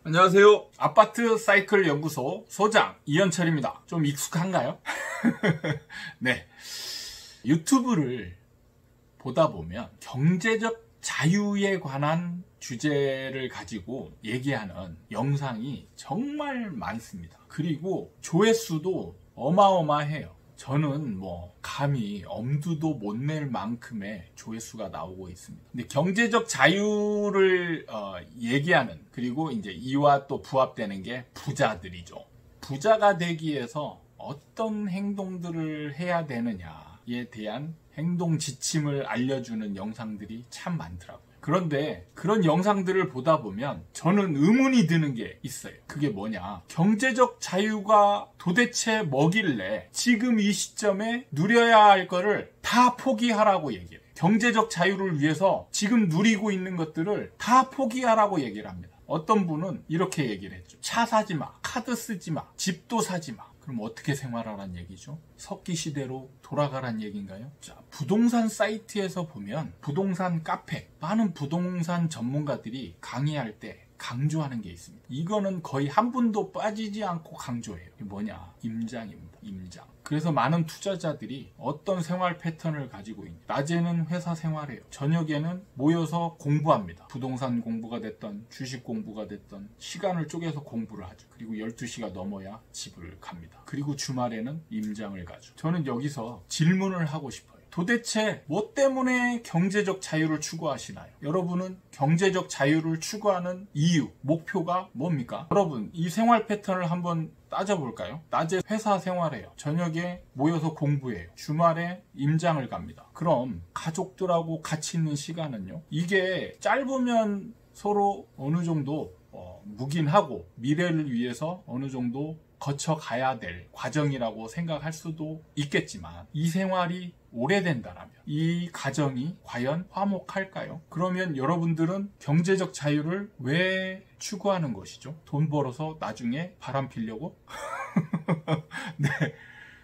안녕하세요. 아파트 사이클 연구소 소장 이현철입니다. 좀 익숙한가요? 네. 유튜브를 보다 보면 경제적 자유에 관한 주제를 가지고 얘기하는 영상이 정말 많습니다. 그리고 조회수도 어마어마해요. 저는 감히 엄두도 못 낼 만큼의 조회수가 나오고 있습니다. 근데 경제적 자유를 얘기하는, 그리고 이제 이와 또 부합되는 게 부자들이죠. 부자가 되기 위해서 어떤 행동들을 해야 되느냐에 대한 행동 지침을 알려주는 영상들이 참 많더라고요. 그런데 그런 영상들을 보다 보면 저는 의문이 드는 게 있어요. 그게 뭐냐? 경제적 자유가 도대체 뭐길래 지금 이 시점에 누려야 할 거를 다 포기하라고 얘기해요. 경제적 자유를 위해서 지금 누리고 있는 것들을 다 포기하라고 얘기를 합니다. 어떤 분은 이렇게 얘기를 했죠. 차 사지 마, 카드 쓰지 마, 집도 사지 마. 그럼 어떻게 생활하란 얘기죠? 석기 시대로 돌아가란 얘기인가요? 자, 부동산 사이트에서 보면 부동산 카페, 많은 부동산 전문가들이 강의할 때 강조하는 게 있습니다. 이거는 거의 한 분도 빠지지 않고 강조해요. 이게 뭐냐? 임장입니다. 임장. 그래서 많은 투자자들이 어떤 생활 패턴을 가지고 있냐. 낮에는 회사 생활해요. 저녁에는 모여서 공부합니다. 부동산 공부가 됐던 주식 공부가 됐던 시간을 쪼개서 공부를 하죠. 그리고 12시가 넘어야 집을 갑니다. 그리고 주말에는 임장을 가죠. 저는 여기서 질문을 하고 싶어요. 도대체 뭐 때문에 경제적 자유를 추구하시나요? 여러분은 경제적 자유를 추구하는 이유, 목표가 뭡니까? 여러분, 이 생활 패턴을 한번 따져볼까요? 낮에 회사 생활해요. 저녁에 모여서 공부해요. 주말에 임장을 갑니다. 그럼 가족들하고 같이 있는 시간은요? 이게 짧으면 서로 어느 정도 묵인하고 미래를 위해서 어느 정도 거쳐가야 될 과정이라고 생각할 수도 있겠지만, 이 생활이 오래된다면 이 가정이 과연 화목할까요? 그러면 여러분들은 경제적 자유를 왜 추구하는 것이죠? 돈 벌어서 나중에 바람 피려고? 네.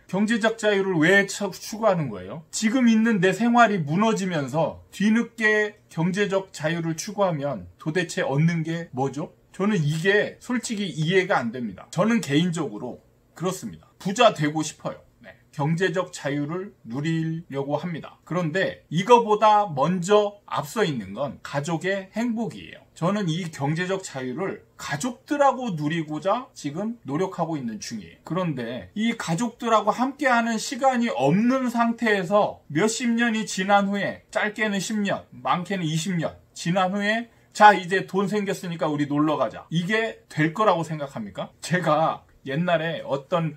경제적 자유를 왜 추구하는 거예요? 지금 있는 내 생활이 무너지면서 뒤늦게 경제적 자유를 추구하면 도대체 얻는 게 뭐죠? 저는 이게 솔직히 이해가 안 됩니다. 저는 개인적으로 그렇습니다. 부자 되고 싶어요. 네. 경제적 자유를 누리려고 합니다. 그런데 이거보다 먼저 앞서 있는 건 가족의 행복이에요. 저는 이 경제적 자유를 가족들하고 누리고자 지금 노력하고 있는 중이에요. 그런데 이 가족들하고 함께하는 시간이 없는 상태에서 몇십 년이 지난 후에, 짧게는 10년, 많게는 20년 지난 후에 자, 이제 돈 생겼으니까 우리 놀러 가자. 이게 될 거라고 생각합니까? 제가 옛날에 어떤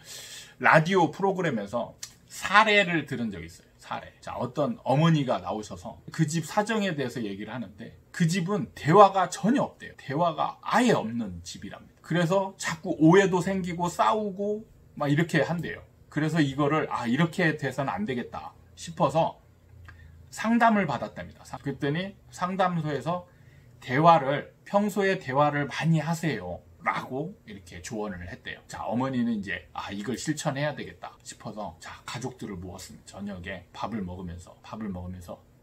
라디오 프로그램에서 사례를 들은 적이 있어요. 사례. 자, 어떤 어머니가 나오셔서 그 집 사정에 대해서 얘기를 하는데, 그 집은 대화가 전혀 없대요. 대화가 아예 없는 집이랍니다. 그래서 자꾸 오해도 생기고 싸우고 막 이렇게 한대요. 그래서 이거를 이렇게 돼서는 안 되겠다 싶어서 상담을 받았답니다. 그랬더니 상담소에서 평소에 대화를 많이 하세요 라고 이렇게 조언을 했대요. 자, 어머니는 이제 이걸 실천해야 되겠다 싶어서 자, 가족들을 모았습니다. 저녁에 밥을 먹으면서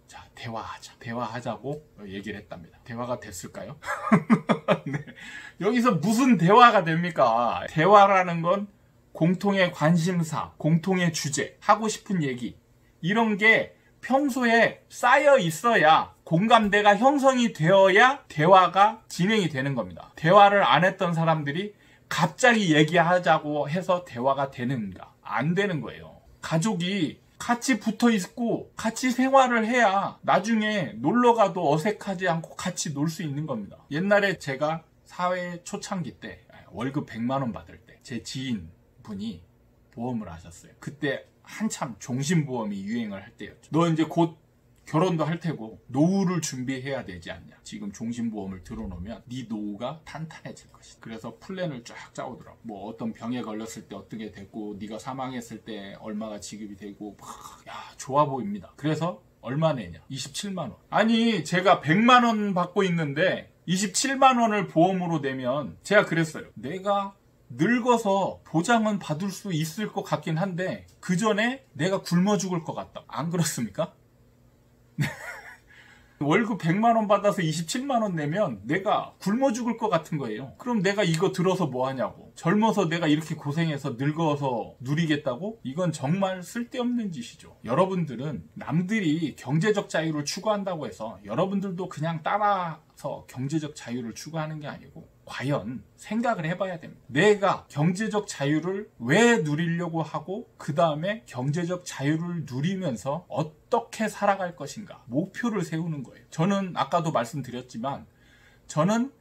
자, 대화하자고 얘기를 했답니다. 대화가 됐을까요? 네. 여기서 무슨 대화가 됩니까? 대화라는 건 공통의 관심사, 공통의 주제, 하고 싶은 얘기, 이런 게 평소에 쌓여 있어야, 공감대가 형성이 되어야 대화가 진행이 되는 겁니다. 대화를 안 했던 사람들이 갑자기 얘기하자고 해서 대화가 되는가? 안 되는 거예요. 가족이 같이 붙어 있고 같이 생활을 해야 나중에 놀러 가도 어색하지 않고 같이 놀 수 있는 겁니다. 옛날에 제가 사회 초창기 때 월급 100만 원 받을 때 제 지인분이 보험을 하셨어요. 그때 한참 종신보험이 유행을 할 때였죠. 너 이제 곧 결혼도 할 테고 노후를 준비해야 되지 않냐. 지금 종신보험을 들어놓으면 네 노후가 탄탄해질 것이다. 그래서 플랜을 쫙 짜오더라고. 어떤 병에 걸렸을 때 어떻게 되고, 네가 사망했을 때 얼마가 지급이 되고, 좋아 보입니다. 그래서 얼마 내냐? 27만 원. 아니, 제가 100만 원 받고 있는데 27만 원을 보험으로 내면, 제가 그랬어요. 내가 늙어서 보장은 받을 수 있을 것 같긴 한데 그 전에 내가 굶어 죽을 것 같다. 안 그렇습니까? 월급 100만 원 받아서 27만 원 내면 내가 굶어 죽을 것 같은 거예요. 그럼 내가 이거 들어서 뭐 하냐고. 젊어서 내가 이렇게 고생해서 늙어서 누리겠다고? 이건 정말 쓸데없는 짓이죠. 여러분들은 남들이 경제적 자유를 추구한다고 해서 여러분들도 그냥 따라서 경제적 자유를 추구하는 게 아니고 과연 생각을 해봐야 됩니다. 내가 경제적 자유를 왜 누리려고 하고 그 다음에 경제적 자유를 누리면서 어떻게 살아갈 것인가 목표를 세우는 거예요. 저는 아까도 말씀드렸지만 저는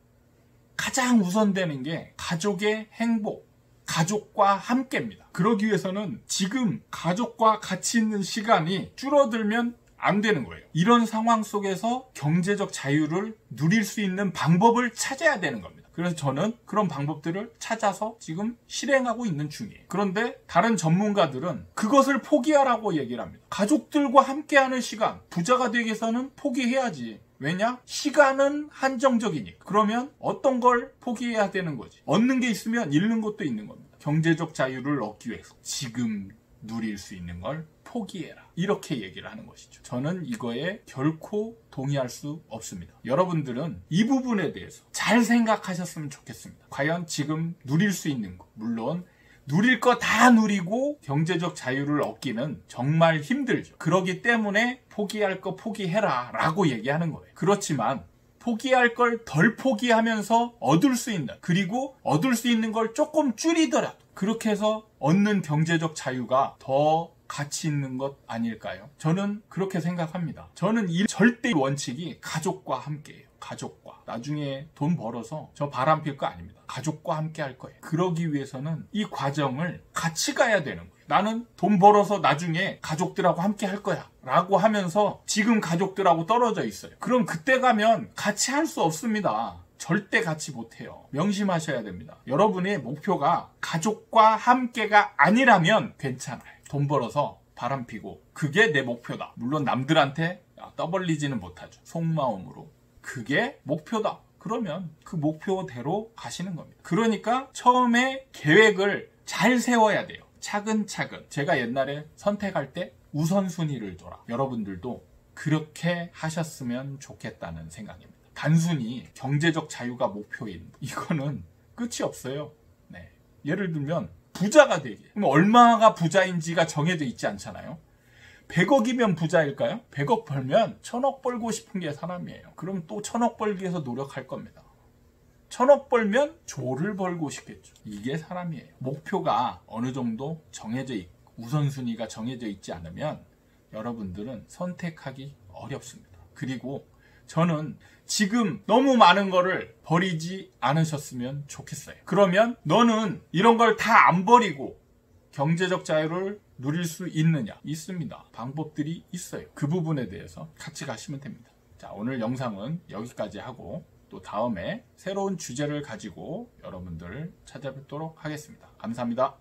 가장 우선되는 게 가족의 행복, 가족과 함께입니다. 그러기 위해서는 지금 가족과 같이 있는 시간이 줄어들면 안 되는 거예요. 이런 상황 속에서 경제적 자유를 누릴 수 있는 방법을 찾아야 되는 겁니다. 그래서 저는 그런 방법들을 찾아서 지금 실행하고 있는 중이에요. 그런데 다른 전문가들은 그것을 포기하라고 얘기를 합니다. 가족들과 함께하는 시간, 부자가 되기 위해서는 포기해야지. 왜냐? 시간은 한정적이니까. 그러면 어떤 걸 포기해야 되는 거지? 얻는 게 있으면 잃는 것도 있는 겁니다. 경제적 자유를 얻기 위해서 지금 누릴 수 있는 걸 포기해라. 이렇게 얘기를 하는 것이죠. 저는 이거에 결코 동의할 수 없습니다. 여러분들은 이 부분에 대해서 잘 생각하셨으면 좋겠습니다. 과연 지금 누릴 수 있는 거, 물론 누릴 거 다 누리고 경제적 자유를 얻기는 정말 힘들죠. 그렇기 때문에 포기할 거 포기해라 라고 얘기하는 거예요. 그렇지만 포기할 걸 덜 포기하면서 얻을 수 있는, 그리고 얻을 수 있는 걸 조금 줄이더라도 그렇게 해서 얻는 경제적 자유가 더 가치 있는 것 아닐까요? 저는 그렇게 생각합니다. 저는 이 절대 원칙이 가족과 함께예요. 가족과. 나중에 돈 벌어서 저 바람 필 거 아닙니다. 가족과 함께 할 거예요. 그러기 위해서는 이 과정을 같이 가야 되는 거예요. 나는 돈 벌어서 나중에 가족들하고 함께 할 거야 라고 하면서 지금 가족들하고 떨어져 있어요. 그럼 그때 가면 같이 할 수 없습니다. 절대 같이 못해요. 명심하셔야 됩니다. 여러분의 목표가 가족과 함께가 아니라면 괜찮아요. 돈 벌어서 바람 피고 그게 내 목표다. 물론 남들한테 떠벌리지는 못하죠. 속마음으로. 그게 목표다. 그러면 그 목표대로 가시는 겁니다. 그러니까 처음에 계획을 잘 세워야 돼요. 차근차근. 제가 옛날에 선택할 때 우선순위를 둬라. 여러분들도 그렇게 하셨으면 좋겠다는 생각입니다. 단순히 경제적 자유가 목표인 이거는 끝이 없어요. 네. 예를 들면 부자가 되기. 그럼 얼마가 부자인지가 정해져 있지 않잖아요. 100억이면 부자일까요? 100억 벌면 1000억 벌고 싶은 게 사람이에요. 그럼 또 1000억 벌기 위해서 노력할 겁니다. 1000억 벌면 조를 벌고 싶겠죠. 이게 사람이에요. 목표가 어느 정도 정해져 있고 우선순위가 정해져 있지 않으면 여러분들은 선택하기 어렵습니다. 그리고 저는 지금 너무 많은 거를 버리지 않으셨으면 좋겠어요. 그러면 너는 이런 걸 다 안 버리고 경제적 자유를 누릴 수 있느냐? 있습니다. 방법들이 있어요. 그 부분에 대해서 같이 가시면 됩니다. 자, 오늘 영상은 여기까지 하고 또 다음에 새로운 주제를 가지고 여러분들을 찾아뵙도록 하겠습니다. 감사합니다.